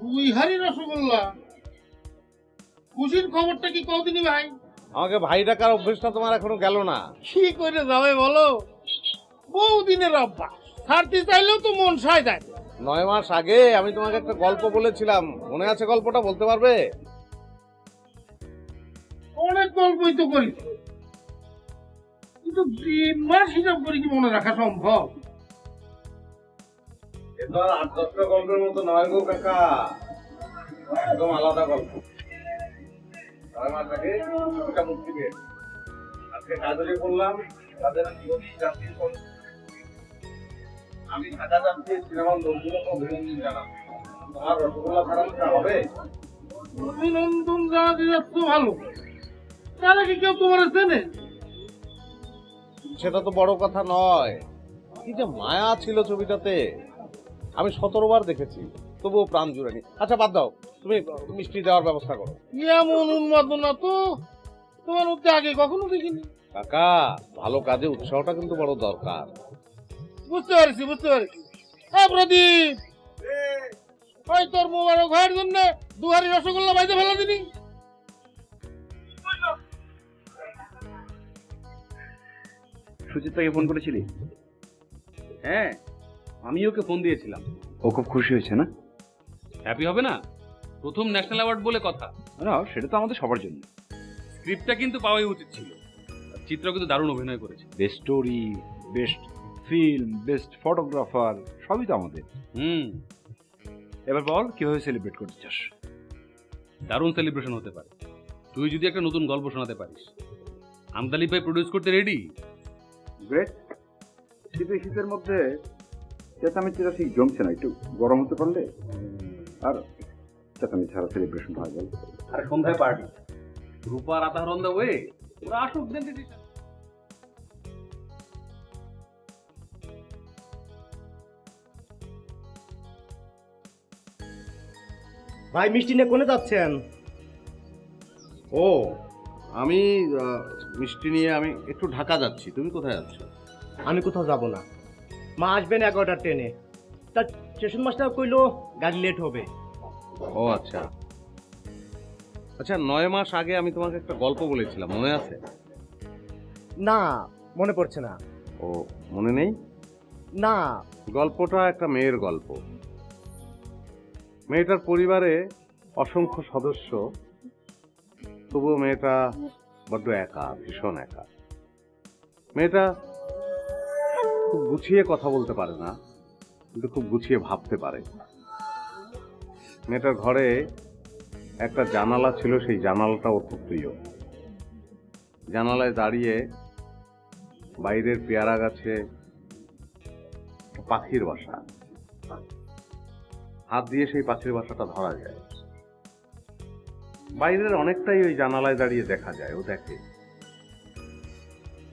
দুই হাড়ি রসগোল্লা? খুশির খবরটা কি কদিনই ভাই? আমাকে ভাই ডাকার অভ্যেসটা তোমার এখনো গেল না। কি করে যাবে বলো, বহুদিনের অভ্যাস, ছাড়তে চাইলেও তো মন সায় দেয়। 9 মাস আগে আমি তোমাকে একটা গল্প বলেছিলাম, মনে আছে? গল্পটা বলতে পারবে? অনেক গল্পই তো করি, কিন্তু 3 মাস হিসাব করে কি মনে রাখা সম্ভব? এটা 8-10টা গল্পের মতো নয় গো কাকা, একদম আলাদা গল্প। 9 মাস আগে ছবিটা মুক্তি পেয়েছে। আজকে কাজে করলাম, তাদের আমি ঢাকা যাচ্ছি, সিনেমার লোকগুলোকে অভিনন্দন জানাবো। তোমার রসগোল্লা ছাড়ানোটা হবে? অভিনন্দন জানাতে যাচ্ছ ভালো, তাহলে কি কেউ তোমার চেনে? সেটা তো বড় কথা নয়, কি যে মায়া ছিল ছবিটাতে, আমি 17 বার দেখেছি, তবুও প্রাণ জুড়েনি। আচ্ছা বাদ দাও, তুমি মিষ্টি দেওয়ার ব্যবস্থা করো। এমন উন্মাদনা তো তোমার মধ্যে আগে কখনো দেখিনি। কাকা, ভালো কাজে উৎসাহটা কিন্তু বড় দরকার। বুঝতে পারছি বুঝতে পারছি। হ্যাঁ প্রদীপ, ওই তোর মোবারক ভাইয়ের জন্য 2 হাড়ি রসগোল্লা বাইতে ফেলা দিনি। সুচিত্রাকে ফোন করেছিলি? হ্যাঁ, আমি ওকে ফোন দিয়েছিলাম। ও খুব খুশি হয়েছে না? হ্যাপি হবে না? প্রথম ন্যাশনাল অ্যাওয়ার্ড বলে কথা। না, সেটা তো আমাদের সবার জন্য। স্ক্রিপ্টটা কিন্তু পাওয়াই উচিত ছিল। চিত্র কিন্তু দারুণ অভিনয় করেছে। Best story, best film, best photographer সবই তো আমাদের। এবার বল কিভাবে সেলিব্রেট করতে চাস? দারুণ সেলিব্রেশন হতে পারে তুই যদি একটা নতুন গল্প শোনাতে পারিস। আমদালি ভাই প্রডিউস করতে রেডি। গ্রেট। শীতের মধ্যে চেঁচামেচিটা ঠিক জমছে না, একটু গরম হতে পারলে আর চেঁচামেচি ছাড়া সেলিব্রেশন হয় বল। আর সন্ধ্যায় পার্টি, রূপার আতাহর অন দ্য ওয়ে। ওরা আসুক, দেন ডিসিশন। ভাই মিষ্টি নিয়ে কোনে যাচ্ছেন? ও, আমি মিষ্টি নিয়ে আমি একটু ঢাকা যাচ্ছি। তুমি কোথায় যাচ্ছ? আমি কোথাও যাব না, মা আসবেন 11টার ট্রেনে। তার স্টেশন মাস্টার কইলো গাড়ি লেট হবে। ও আচ্ছা আচ্ছা, 9 মাস আগে আমি তোমাকে একটা গল্প বলেছিলাম, মনে আছে? না, মনে পড়ছে না। ও, মনে নেই? না। গল্পটা একটা মেয়ের গল্প। মেয়েটার পরিবারে অসংখ্য সদস্য, তবুও মেয়েটা বড্ড একা, ভীষণ একা। মেয়েটা খুব গুছিয়ে কথা বলতে পারে না, কিন্তু খুব গুছিয়ে ভাবতে পারে। মেয়েটার ঘরে একটা জানালা ছিল, সেই জানালাটা ওর খুব প্রিয়। জানালায় দাঁড়িয়ে বাইরের পেয়ারা গাছে পাখির বাসা, হাত দিয়ে সেই পাখির বাসাটা ধরা যায়। বাইরের অনেকটাই ওই জানালায় দাঁড়িয়ে দেখা যায়। ও দেখে,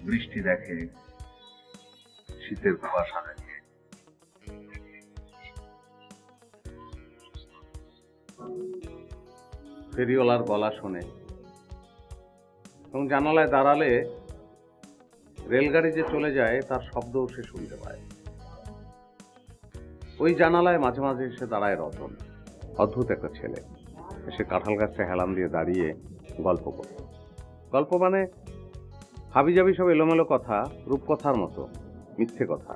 বৃষ্টি দেখে, শীতের কুয়াশা দেখে। ফেরিওয়ালার গলা শোনে, এবং জানালায় দাঁড়ালে রেলগাড়ি যে চলে যায় তার শব্দও সে শুনতে পায়। ওই জানালায় মাঝে মাঝে এসে দাঁড়ায় রতন, অদ্ভুত একটা ছেলে। সে কাঁঠাল গাছটা হেলান দিয়ে দাঁড়িয়ে গল্প করে। গল্প মানে হাবিজাবি সব এলোমেলো কথা, রূপকথার মতো, মিথ্যে কথা।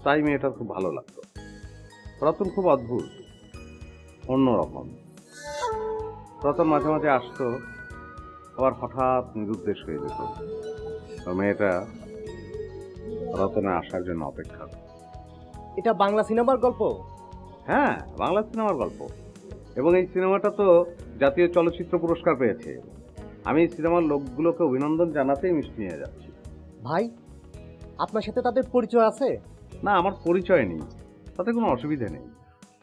তাই মেয়েটার খুব ভালো লাগতো। রতন খুব অদ্ভুত, অন্যরকম। রতন মাঝে মাঝে আসতো, আবার হঠাৎ নিরুদ্দেশ হয়ে যেত। মেয়েটা রতনে আসার জন্য অপেক্ষা করত। এটা বাংলা সিনেমার গল্প? হ্যাঁ, বাংলা সিনেমার গল্প, এবং এই সিনেমাটা তো জাতীয় চলচ্চিত্র পুরস্কার পেয়েছে। আমি এই সিনেমার লোকগুলোকে অভিনন্দন জানাতেই মিষ্টি নিয়ে যাচ্ছি। ভাই, আপনার সাথে তাদের পরিচয় আছে? না, আমার পরিচয় নেই, তাতে কোনো অসুবিধা নেই।